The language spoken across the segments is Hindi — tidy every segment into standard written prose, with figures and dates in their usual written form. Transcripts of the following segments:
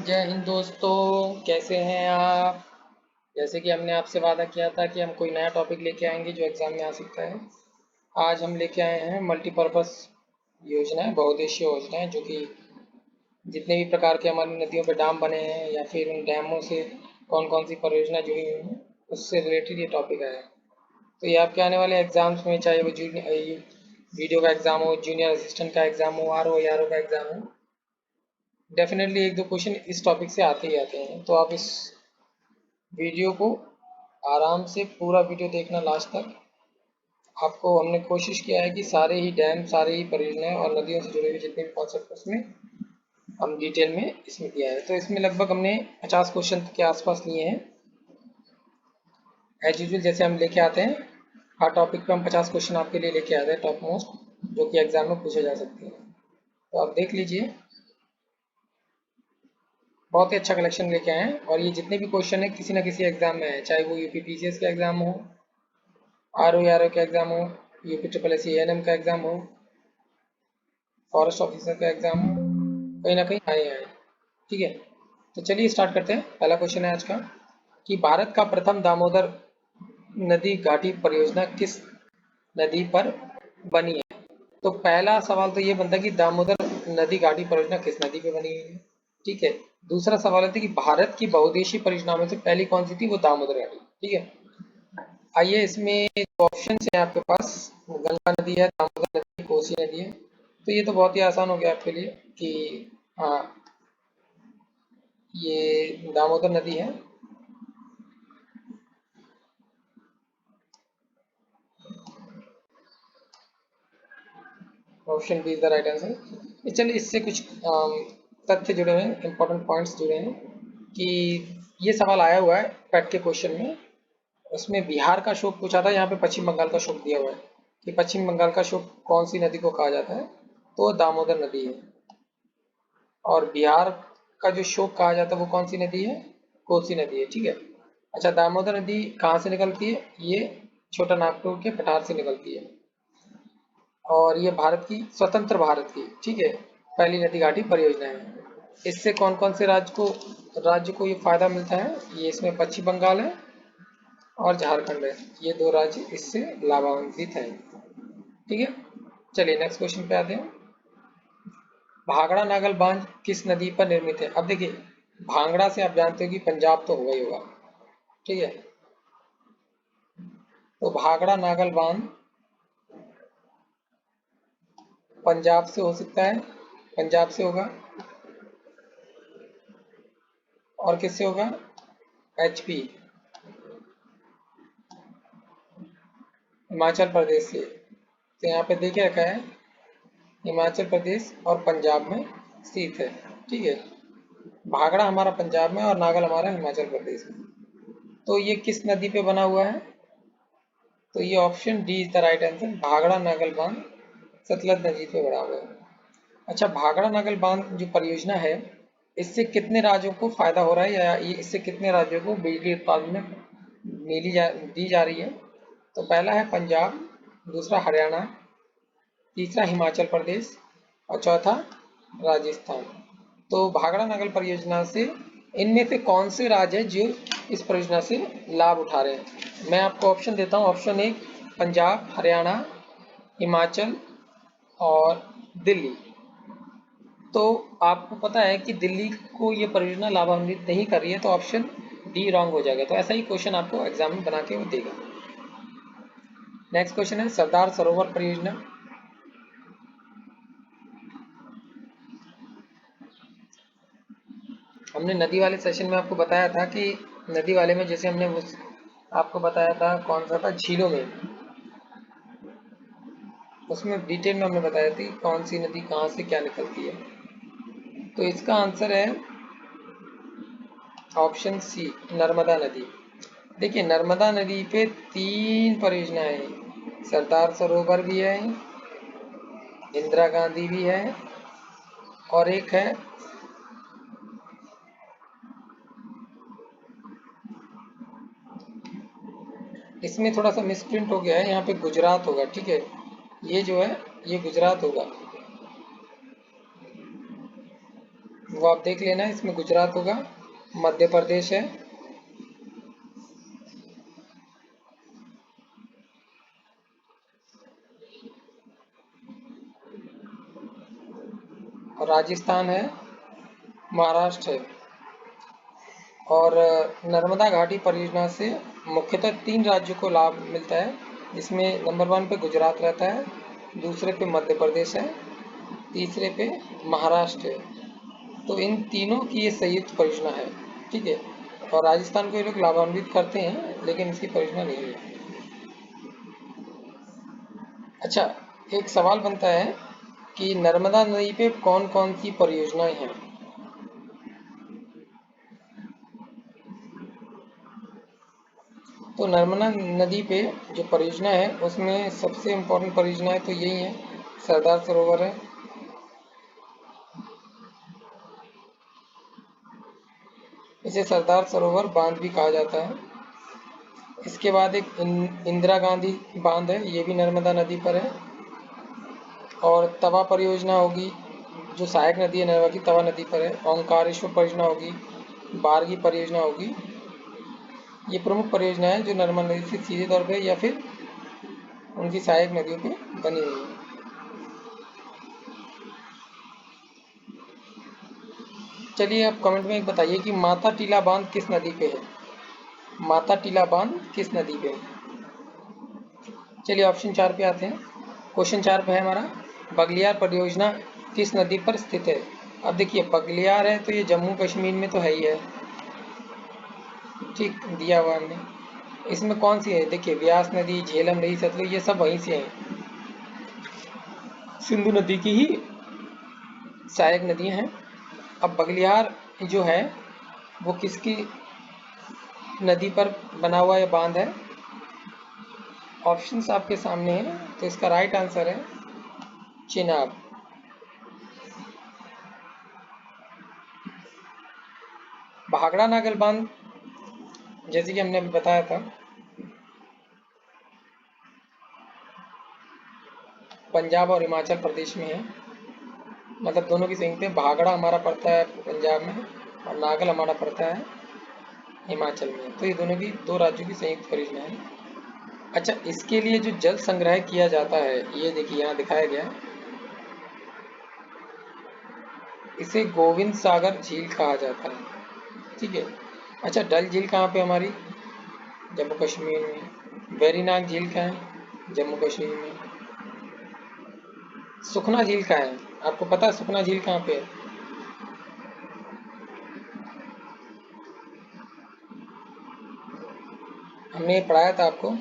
जय हिंद दोस्तों, कैसे हैं आप। जैसे कि हमने आपसे वादा किया था कि हम कोई नया टॉपिक लेके आएंगे जो एग्जाम में आ सकता है। आज हम लेके आए हैं मल्टीपर्पस योजनाएं, बहुउद्देशीय योजनाएं, जो कि जितने भी प्रकार के हमारी नदियों पे डैम बने हैं या फिर उन डैमों से कौन कौन सी परियोजना जुड़ी हुई हैं, उससे रिलेटेड ये टॉपिक है। तो ये आपके आने वाले एग्जाम्स में, चाहे वो जूनियर वीडियो का एग्जाम हो, जूनियर असिस्टेंट का एग्जाम हो, आर ओ का एग्जाम हो, डेफिनेटली एक दो क्वेश्चन इस टॉपिक से आते ही आते हैं। तो आप इस वीडियो को आराम से पूरा वीडियो देखना लास्ट तक। आपको हमने कोशिश किया है कि सारे ही डैम, सारे ही परियोजनाएं और नदियों से जुड़े हुए जितने भी कॉन्सेप्ट उसमें हम डिटेल में इसमें दिया है। तो इसमें लगभग हमने 50 क्वेश्चन के आसपास लिए हैं। एज यूजल जैसे हम लेके आते हैं, हर टॉपिक पे हम 50 क्वेश्चन आपके लिए लेके आते हैं, टॉप मोस्ट, जो कि एग्जाम में पूछे जा सकते हैं। तो आप देख लीजिए, बहुत ही अच्छा कलेक्शन लेके आए हैं। और ये जितने भी क्वेश्चन है किसी ना किसी एग्जाम में है, चाहे वो यूपी पीसीएस का एग्जाम हो, आर ओ का एग्जाम हो, यूपी ट्रिपल एस एएनएम का एग्जाम हो, फॉरेस्ट ऑफिसर का एग्जाम हो, कहीं ना कहीं आए हैं। ठीक है, तो चलिए स्टार्ट करते हैं। पहला क्वेश्चन है आज का कि भारत का प्रथम दामोदर नदी घाटी परियोजना किस नदी पर बनी है। तो पहला सवाल तो ये बनता है कि दामोदर नदी घाटी परियोजना किस नदी पे बनी हुई है। ठीक है, दूसरा सवाल है कि भारत की बहुउद्देशीय परियोजनाओं में से पहली कौन सी थी, वो दामोदर घाटी। ठीक है, आइए इसमें जो ऑप्शन है आपके पास, गंगा नदी है, दामोदर नदी, कोसी नदी है। तो ये तो बहुत ही आसान हो गया आपके लिए कि हाँ, ये दामोदर नदी है। Option B is the right answer. चलिए इससे कुछ तथ्य जुड़े हुए हैं, इंपॉर्टेंट पॉइंट्स जुड़े हैं कि ये सवाल आया हुआ है पैट के क्वेश्चन में। उसमें बिहार का शोक पूछा था, यहाँ पे पश्चिम बंगाल का शोक दिया हुआ है कि पश्चिम बंगाल का शोक कौन सी नदी को कहा जाता है, तो दामोदर नदी है। और बिहार का जो शोक कहा जाता है वो कौन सी नदी है, कोसी नदी है। ठीक है, अच्छा, दामोदर नदी कहाँ से निकलती है, ये छोटा नागपुर के पठार से निकलती है। और ये भारत की, स्वतंत्र भारत की, ठीक है, पहली नदी घाटी परियोजना है। इससे कौन कौन से राज्य को ये फायदा मिलता है, ये इसमें पश्चिम बंगाल है और झारखंड है, ये दो राज्य इससे लाभान्वित हैं। ठीक है, चलिए नेक्स्ट क्वेश्चन पे आते हैं। भाखड़ा नागल बांध किस नदी पर निर्मित है। अब देखिए, भांगड़ा से आप जानते हो कि पंजाब तो होगा ही होगा। ठीक है, तो भाखड़ा नागल बांध पंजाब से हो सकता है, पंजाब से होगा। और किससे होगा, एचपी, हिमाचल प्रदेश से। तो यहाँ पे देखे रखा है हिमाचल प्रदेश और पंजाब में स्थित है। ठीक है, भाखड़ा हमारा पंजाब में और नागल हमारा हिमाचल प्रदेश में। तो ये किस नदी पे बना हुआ है, तो ये option D is the right answer. Bhakra Nangal बांध सतलज नदी पे बना हुआ है। अच्छा, भाखड़ा नागल बांध जो परियोजना है, इससे कितने राज्यों को फायदा हो रहा है, या ये इससे कितने राज्यों को बिजली उत्पादन में दी जा रही है। तो पहला है पंजाब, दूसरा हरियाणा, तीसरा हिमाचल प्रदेश और चौथा राजस्थान। तो भाखड़ा नागल परियोजना से इनमें से कौन से राज्य हैं जो इस परियोजना से लाभ उठा रहे हैं। मैं आपको ऑप्शन देता हूँ। ऑप्शन ए पंजाब, हरियाणा, हिमाचल और दिल्ली। तो आपको पता है कि दिल्ली को ये परियोजना लाभान्वित नहीं कर रही है, तो ऑप्शन डी रॉन्ग हो जाएगा। तो ऐसा ही क्वेश्चन आपको एग्जाम में बना के वो देगा। नेक्स्ट क्वेश्चन है सरदार सरोवर परियोजना। हमने नदी वाले सेशन में आपको बताया था कि नदी वाले में जैसे हमने वो आपको बताया था, कौन सा था, झीलों में, उसमें डिटेल में हमने बताया थी कौन सी नदी कहाँ से क्या निकलती है। तो इसका आंसर है ऑप्शन सी, नर्मदा नदी। देखिए, नर्मदा नदी पे 3 परियोजनाएं हैं, सरदार सरोवर भी है, इंदिरा गांधी भी है, और एक है, इसमें थोड़ा सा मिसप्रिंट हो गया है, यहाँ पे गुजरात होगा। ठीक है, ये जो है ये गुजरात होगा, वो आप देख लेना, इसमें गुजरात होगा, मध्य प्रदेश है, और राजस्थान है, महाराष्ट्र है। और नर्मदा घाटी परियोजना से मुख्यतः 3 राज्यों को लाभ मिलता है, जिसमें नंबर 1 पे गुजरात रहता है, दूसरे पे मध्य प्रदेश है, तीसरे पे महाराष्ट्र है। तो इन तीनों की ये संयुक्त परियोजना है, ठीक है। और राजस्थान को ये लोग लाभान्वित करते हैं, लेकिन इसकी परियोजना नहीं है। अच्छा, एक सवाल बनता है कि नर्मदा नदी पे कौन कौन सी परियोजनाएं हैं। तो नर्मदा नदी पे जो परियोजना है उसमें सबसे इम्पोर्टेंट परियोजनाएं तो यही हैं। सरदार सरोवर है, इसे सरदार सरोवर बांध भी कहा जाता है। इसके बाद एक इंदिरा गांधी बांध है, ये भी नर्मदा नदी पर है। और तवा परियोजना होगी, जो सहायक नदी है नर्मदा की, तवा नदी पर है। ओंकारेश्वर परियोजना होगी, बारगी परियोजना होगी। ये प्रमुख परियोजना है जो नर्मदा नदी से सीधे तौर पे या फिर उनकी सहायक नदियों पे बनी हुई है। चलिए आप कमेंट में एक बताइए कि माता टीला बांध किस नदी पे है। माता टीला बांध किस नदी पे है। चलिए ऑप्शन 4 पे आते हैं। क्वेश्चन 4 पे है हमारा, बगलियार परियोजना किस नदी पर स्थित है। अब देखिए बगलियार है तो ये जम्मू कश्मीर में तो है ही है, ठीक दिया हुआ हमने। इसमें कौन सी है, देखिए व्यास नदी, झेलम नदी, सतलुज, ये सब वहीं से हैं, सिंधु नदी की ही सहायक नदियां हैं। अब बगलियार जो है वो किसकी नदी पर बना हुआ ये बांध है। ऑप्शंस आपके सामने हैं, तो इसका राइट आंसर है चिनाब। भाखड़ा नागल बांध, जैसे कि हमने अभी बताया था, पंजाब और हिमाचल प्रदेश में है। मतलब दोनों की संयुक्त है। भाखड़ा हमारा पड़ता है पंजाब में और नागल हमारा पड़ता है हिमाचल में। तो ये दोनों की, दो राज्यों की संयुक्त परियोजना है। अच्छा, इसके लिए जो जल संग्रह किया जाता है, ये देखिए यहाँ दिखाया गया है, इसे गोविंद सागर झील कहा जाता है, ठीक है। अच्छा, डल झील कहाँ पे हमारी, जम्मू कश्मीर में। वेरीनाग झील कहाँ है, जम्मू कश्मीर में। सुखना झील कहाँ है, आपको पता है सुखना झील कहाँ पे है। हमने ये पढ़ाया था आपको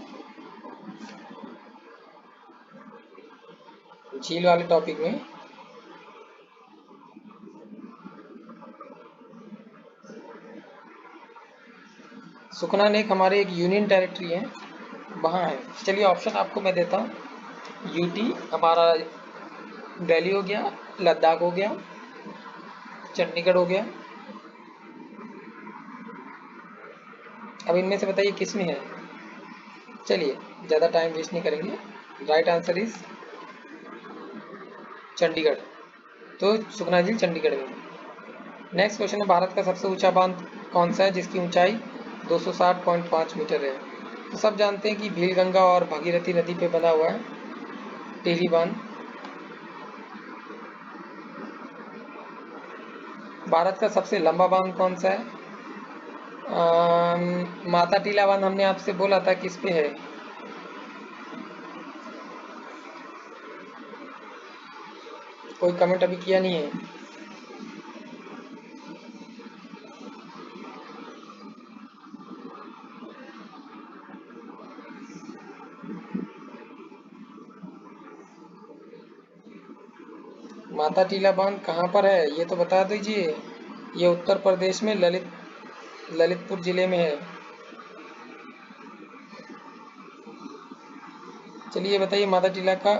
झील वाले टॉपिक में। सुखना लेक हमारे एक यूनियन टेरिटरी है, वहाँ है। चलिए ऑप्शन आपको मैं देता हूँ। यूटी हमारा दिल्ली हो गया, लद्दाख हो गया, चंडीगढ़ हो गया। अब इनमें से बताइए किस में है। चलिए ज़्यादा टाइम वेस्ट नहीं करेंगे, राइट आंसर इज चंडीगढ़। तो सुखना झील चंडीगढ़ में। नेक्स्ट क्वेश्चन है, भारत का सबसे ऊंचा बांध कौन सा है जिसकी ऊंचाई 260.5 मीटर है। तो सब जानते हैं कि भीलगंगा और भागीरथी नदी पे बना हुआ है टिहरी बांध। भारत का सबसे लंबा बांध कौन सा है। माता टीला बांध हमने आपसे बोला था किस पे है। कोई कमेंट अभी किया नहीं है। माता टीला बांध कहाँ पर है ये तो बता दीजिए। ये उत्तर प्रदेश में ललितपुर जिले में है। चलिए बताइए माता टीला का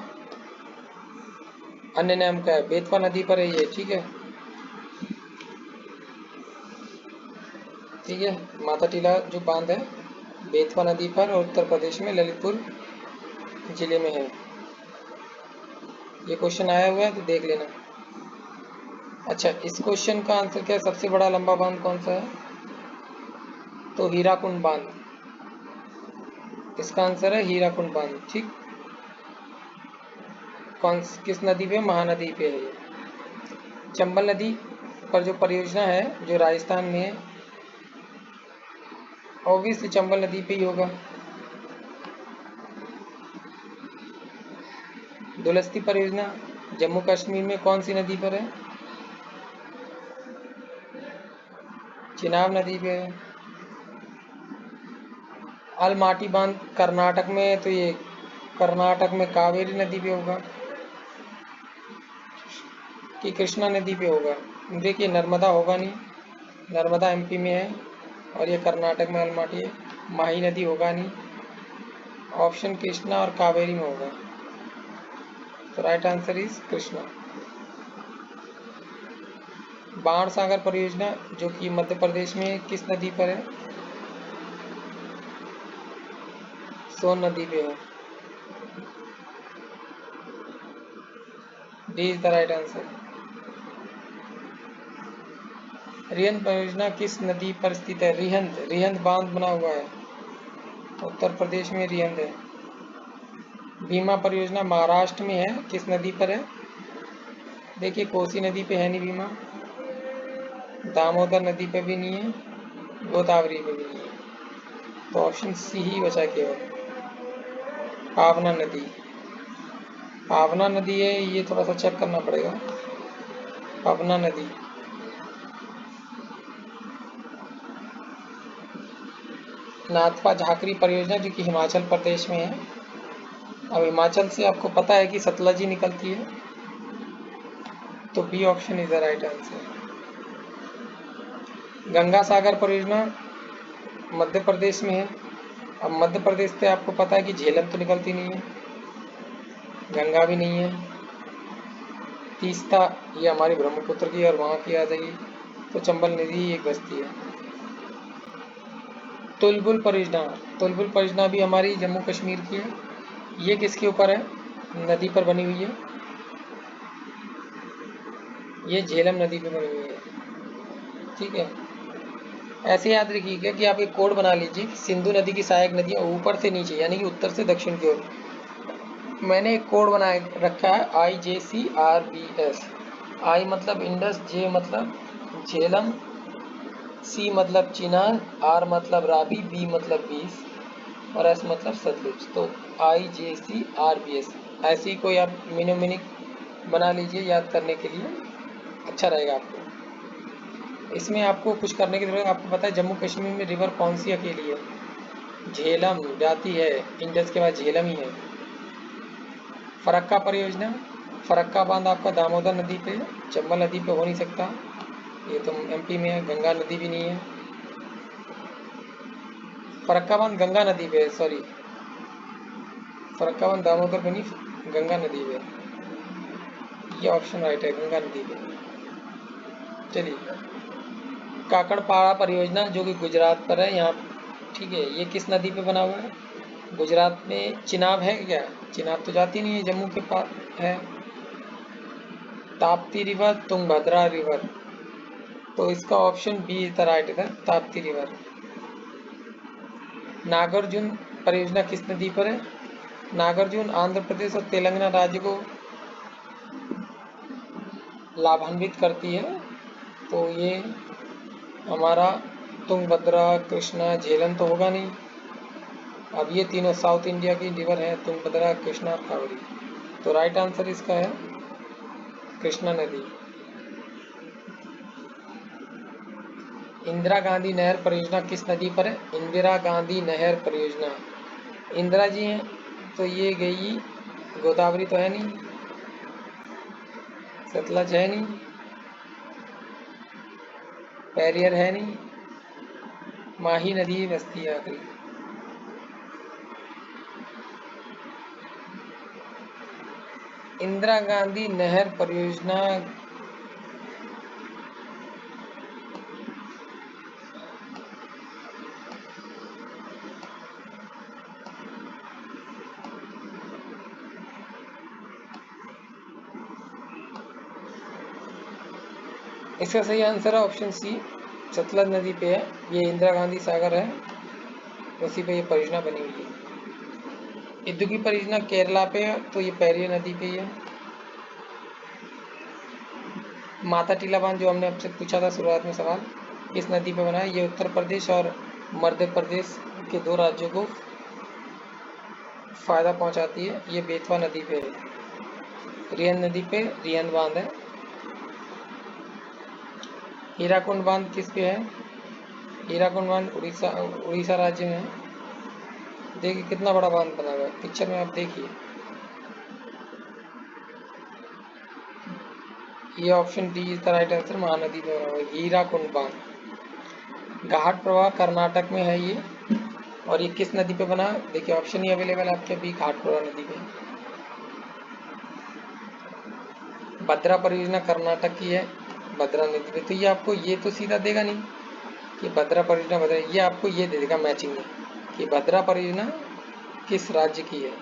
अन्य नाम क्या है। बेतवा नदी पर है ये, ठीक है। ठीक है, माता टीला जो बांध है बेतवा नदी पर और उत्तर प्रदेश में ललितपुर जिले में है। ये क्वेश्चन आया हुआ है तो देख लेना। अच्छा, इस क्वेश्चन का आंसर क्या है? सबसे बड़ा लंबा बांध कौन सा है? तो हीराकुंड बांध, इसका आंसर है हीराकुंड बांध। ठीक, कौन किस नदी पे? महानदी पे है ये। चंबल नदी पर जो परियोजना है जो राजस्थान में है, ऑब्वियसली चंबल नदी पे ही होगा। दुलस्ती परियोजना जम्मू कश्मीर में कौन सी नदी पर है? चिनाब नदी पे है। अलमाटी बांध कर्नाटक में है, तो ये कर्नाटक में कावेरी नदी पे होगा कि कृष्णा नदी पे होगा? देखिए, नर्मदा होगा नहीं, नर्मदा एमपी में है और ये कर्नाटक में अलमाटी है। माही नदी होगा नहीं, ऑप्शन कृष्णा और कावेरी में होगा, तो राइट आंसर इज कृष्णा। बाण सागर परियोजना जो कि मध्य प्रदेश में किस नदी पर है? सोन नदी पे है। D is the right answer. Rihand परियोजना किस नदी पर स्थित है? रिहंद, रिहंद बांध बना हुआ है, उत्तर प्रदेश में रिहंद है। भीमा परियोजना महाराष्ट्र में है, किस नदी पर है? देखिए, कोसी नदी पे है नहीं भीमा, दामोदर नदी पे भी नहीं है, गोदावरी पे भी नहीं है, तो ऑप्शन सी ही बचा केवल, पावना नदी। पावना नदी है, ये थोड़ा सा चेक करना पड़ेगा। पावना नदी, नाथपा झाकरी परियोजना जो कि हिमाचल प्रदेश में है। अब हिमाचल से आपको पता है कि सतलज ही निकलती है, तो B option is the right answer. Ganga Sagar परियोजना मध्य प्रदेश में है। अब मध्य प्रदेश से आपको पता है कि झेलम तो निकलती नहीं है, गंगा भी नहीं है, तीस्ता ये हमारी ब्रह्मपुत्र की और वहाँ की आ जाएगी, तो चंबल नदी ही एक बस्ती है। तुलबुल परियोजना, तुलबुल परियोजना भी हमारी जम्मू कश्मीर की है। ये किसके ऊपर है? नदी पर बनी हुई है, ये झेलम नदी पर बनी हुई है। ठीक है, ऐसे याद रखिएगा कि आप एक कोड बना लीजिए कि सिंधु नदी की सहायक नदियाँ ऊपर से नीचे यानी कि उत्तर से दक्षिण की ओर। मैंने एक कोड बना रखा है IJCRBS। आई मतलब इंडस, जे मतलब झेलम, सी मतलब चिनाब, आर मतलब रावी, बी मतलब 20 और एस मतलब सतलुज। तो IJCRBS ऐसी कोई आप मिनोमिनिक बना लीजिए याद करने के लिए, अच्छा रहेगा आपको। इसमें आपको कुछ करने की जरूरत, आपको पता है जम्मू कश्मीर में रिवर कौन सी अकेली है? झेलम जाती है, इंडस के बाद झेलम ही है। फरक्का परियोजना, फरक्का बांध आपका दामोदर नदी पे, चंबल नदी पे हो नहीं सकता, ये तो एमपी में है, गंगा नदी भी नहीं है। फरक्का बांध गंगा नदी पे है, सॉरी, फरक्का बांध दामोदर पे नहीं, गंगा नदी पे, ये ऑप्शन राइट है, गंगा नदी पे। चलिए, काकड़पाड़ा परियोजना जो कि गुजरात पर है यहाँ, ठीक है, ये किस नदी पे बना हुआ है? गुजरात में चिनाब है क्या? चिनाब तो जाती नहीं है, जम्मू के पास है। ताप्ती रिवर, तुंगभद्रा रिवर, तो इसका option B is the right है, ताप्ती रिवर। नागार्जुन परियोजना किस नदी पर है? नागार्जुन आंध्र प्रदेश और तेलंगाना राज्य को लाभान्वित करती है, तो ये हमारा तुंगभद्रा, कृष्णा, झेलम तो होगा नहीं। अब ये तीनों साउथ इंडिया की रिवर है, तुंगभद्रा, कृष्णा और कावेरी, तो राइट आंसर इसका है कृष्णा नदी। इंदिरा गांधी नहर परियोजना किस नदी पर है? इंदिरा गांधी नहर परियोजना, इंदिरा जी हैं, तो ये गई गोदावरी तो है नहीं, सतलज है नहीं, पेरियर है नहीं, माही नदी बसती है आखिरी। इंदिरा गांधी नहर परियोजना इसका सही आंसर है ऑप्शन सी, सतलज नदी पे है। ये इंदिरा गांधी सागर है, उसी पे ये परियोजना बनी हुई है। इदुक्की परियोजना केरला पे है, तो ये पेरियार नदी पे ही है। माता टीला बांध जो हमने आपसे पूछा था शुरुआत में सवाल, किस नदी पे बना है? ये उत्तर प्रदेश और मध्य प्रदेश के दो राज्यों को फायदा पहुंचाती है। ये बेतवा नदी पे है। रियन नदी पे रियन बांध है। हीराकुंड बांध किस पे है? हीराकुंड बांध उड़ीसा उड़ीसा राज्य में है। देखिए कितना बड़ा बांध बना हुआ है, पिक्चर में आप देखिए। ये option D is the right answer, Mahanadi में बना हुआ है हीराकुंड बांध। घाट प्रवाह कर्नाटक में है ये। और ये किस नदी पे बना? देखिए ऑप्शन ही अवेलेबल है आपके, भी घाट प्रवाह नदी पे। भद्रा परियोजना कर्नाटक की है, भद्रा नदी पे। तो ये आपको ये तो सीधा देगा नहीं कि भद्रा परियोजना भद्रा, ये आपको ये दे देगा मैचिंग में कि भद्रा परियोजना किस राज्य की है।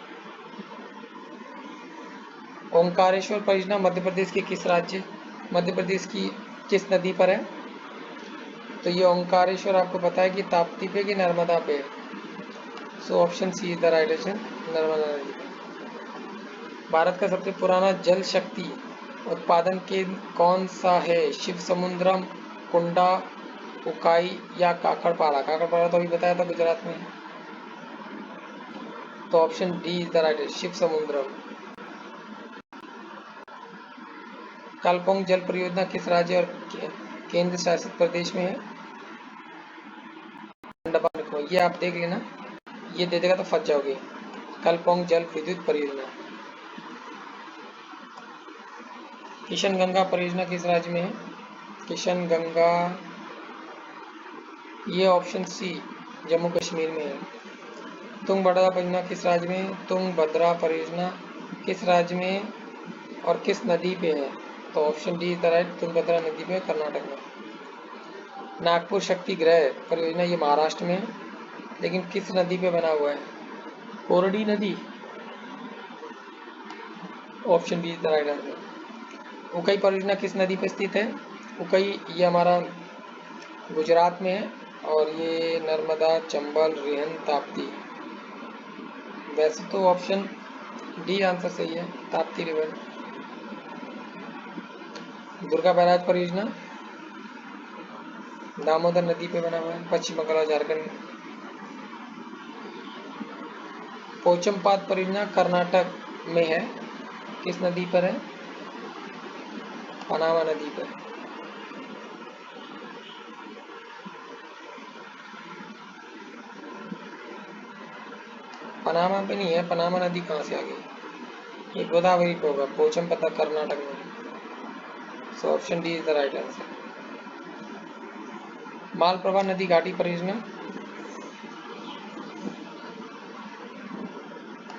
ओंकारेश्वर परियोजना मध्य प्रदेश के किस राज्य, मध्य प्रदेश की किस नदी पर है? तो ये ओंकारेश्वर आपको पता है कि ताप्ती पे कि नर्मदा पे है। So option C is the right answer, Narmada नदी पे। भारत का सबसे पुराना जल शक्ति उत्पादन केंद्र कौन सा है? शिव समुद्रम, कुंडा, उकाई या काकड़पाड़ा? काकड़पाड़ा तो अभी बताया था गुजरात में। तो option D is the right answer, Shiva Samudram. Kalpong जल परियोजना किस राज्य और केंद्र शासित प्रदेश में है? अंडमान निकोबार। ये आप देख लेना, ये दे देगा तो फंस जाओगे। कालपोंग जल विद्युत परियोजना। किशन गंगा परियोजना किस राज्य में है? किशन गंगा, ये ऑप्शन सी जम्मू कश्मीर में है। तुंगभद्रा परियोजना किस राज्य में है? तुंगभद्रा परियोजना किस राज्य में है और किस नदी पे है? तो option D is the right, Tungabhadra नदी पे, कर्नाटक में। नागपुर शक्ति ग्रह परियोजना ये महाराष्ट्र में है, लेकिन किस नदी पे बना हुआ है? कोरडी नदी। Option D is the right answer. उकई परियोजना किस नदी पे स्थित है? उकई ये हमारा गुजरात में है, और ये नर्मदा, चंबल, रिहन, ताप्ती। वैसे तो ऑप्शन डी आंसर सही है, ताप्ती रिवर। दुर्गा बैराज परियोजना दामोदर नदी पे बना हुआ है, पश्चिम बंगाल और झारखंड में। पोचमपाद परियोजना कर्नाटक में है, किस नदी पर है? पनामा नदी पर। पनामा पे नहीं है, पनामा नदी कहाँ से आ गई? ये गोदावरी पे होगा, पोचमपता कर्नाटक में। So option D is the right answer. Malaprabha नदी घाटी परियोजना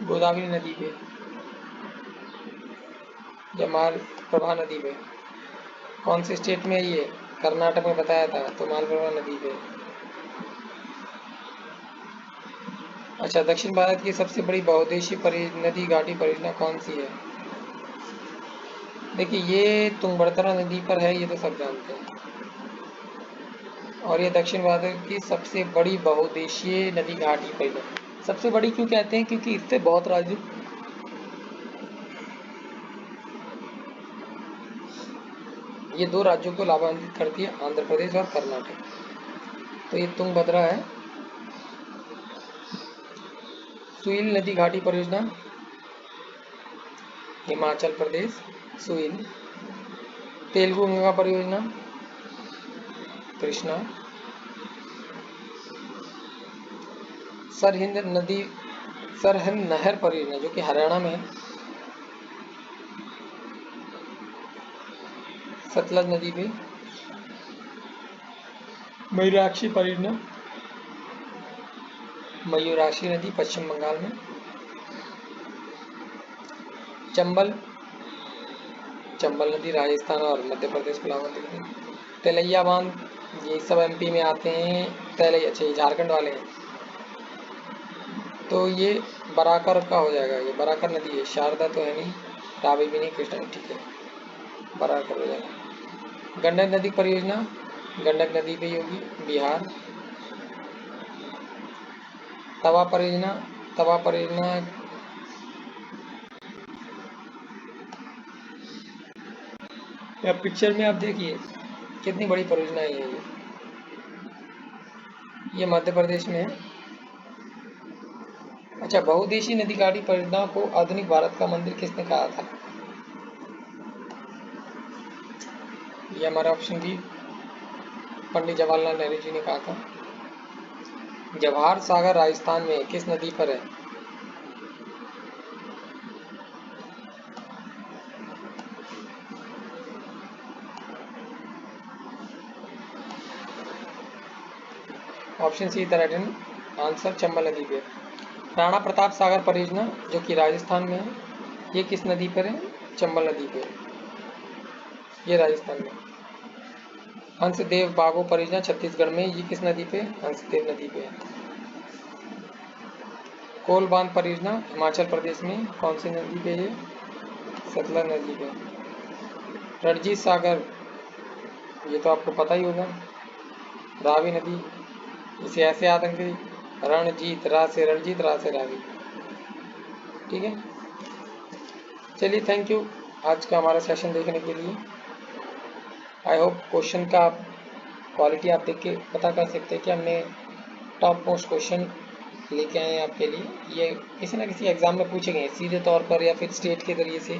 गोदावरी नदी पे या मालप्रभा नदी पे? कौन से स्टेट में है ये? कर्नाटक में बताया था, तो मालप्रभा नदी पे। अच्छा, दक्षिण भारत की सबसे बड़ी बहुउद्देशीय नदी घाटी परियोजना कौन सी है? देखिए ये तुंगभद्रा नदी पर है, ये तो सब जानते हैं। और ये दक्षिण भारत की सबसे बड़ी बहुउद्देशीय नदी घाटी परियोजना। सबसे बड़ी क्यों कहते हैं? क्योंकि इससे बहुत राज्य, ये दो राज्यों को लाभान्वित करती है, आंध्र प्रदेश और कर्नाटक। तो ये तुंगभद्रा है। सुइल नदी घाटी परियोजना हिमाचल प्रदेश, सुइल। तेलुगु गंगा परियोजना कृष्णा। सरहिंद नदी, सरहिंद नहर परियोजना जो कि हरियाणा में है, सतलज नदी पे। मयूराक्षी परियोजना, मयूराक्षी नदी पश्चिम बंगाल में। चंबल, चंबल नदी राजस्थान और मध्य प्रदेश को लाभान्वित करती है। तेलैया बांध, ये सब एमपी में आते हैं। तेलैया, अच्छा ये झारखंड वाले हैं। तो ये बराकर का हो जाएगा, ये बराकर नदी है। शारदा तो है नहीं, रावी भी नहीं, कृष्णा नहीं, ठीक है, बराकर हो जाएगा। गंडक नदी परियोजना गंडक नदी पे ही होगी, बिहार। तवा परियोजना या पिक्चर में आप देखिए कितनी बड़ी परियोजना है ये मध्य प्रदेश में है। अच्छा, बहुउद्देशीय नदीकाठी परियोजना को आधुनिक भारत का मंदिर किसने कहा था? ये हमारा ऑप्शन बी पंडित जवाहरलाल नेहरू जी ने कहा था। जवाहर सागर राजस्थान में किस नदी पर है? ऑप्शन सी तराटन, आंसर चंबल नदी पे। राणा प्रताप सागर परियोजना जो कि राजस्थान में है, ये किस नदी पर है? चंबल नदी पे, ये राजस्थान में। हंसदेव बागो परियोजना छत्तीसगढ़ में, ये किस नदी पे? हंसदेव नदी पे है। कोल बांध परियोजना हिमाचल प्रदेश में, कौन सी नदी पे है? सतलज नदी पे। रणजीत सागर, ये तो आपको पता ही होगा, रावी नदी, इसे ऐसे याद रखेंगे, रणजीत, रा से रणजीत, रा से रावी। ठीक है, चलिए थैंक यू आज का हमारा सेशन देखने के लिए। आई होप क्वेश्चन का क्वालिटी आप देख के पता कर सकते हैं कि हमने टॉप मोस्ट क्वेश्चन लेके आए हैं आपके लिए। ये किसी ना किसी एग्ज़ाम में पूछे गए सीधे तौर पर या फिर स्टेट के ज़रिए से।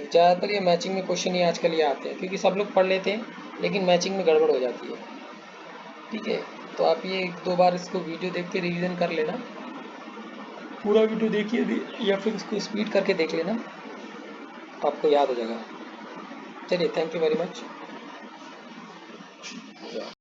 ज़्यादातर ये मैचिंग में क्वेश्चन ही आजकल ये आते हैं, क्योंकि सब लोग पढ़ लेते हैं लेकिन मैचिंग में गड़बड़ हो जाती है। ठीक है, तो आप ये 2 बार इसको वीडियो देख के रिवीजन कर लेना, पूरा वीडियो देखिए या फिर इसको स्पीड करके देख लेना, आपको याद हो जाएगा। चलिए, थैंक यू वेरी मच।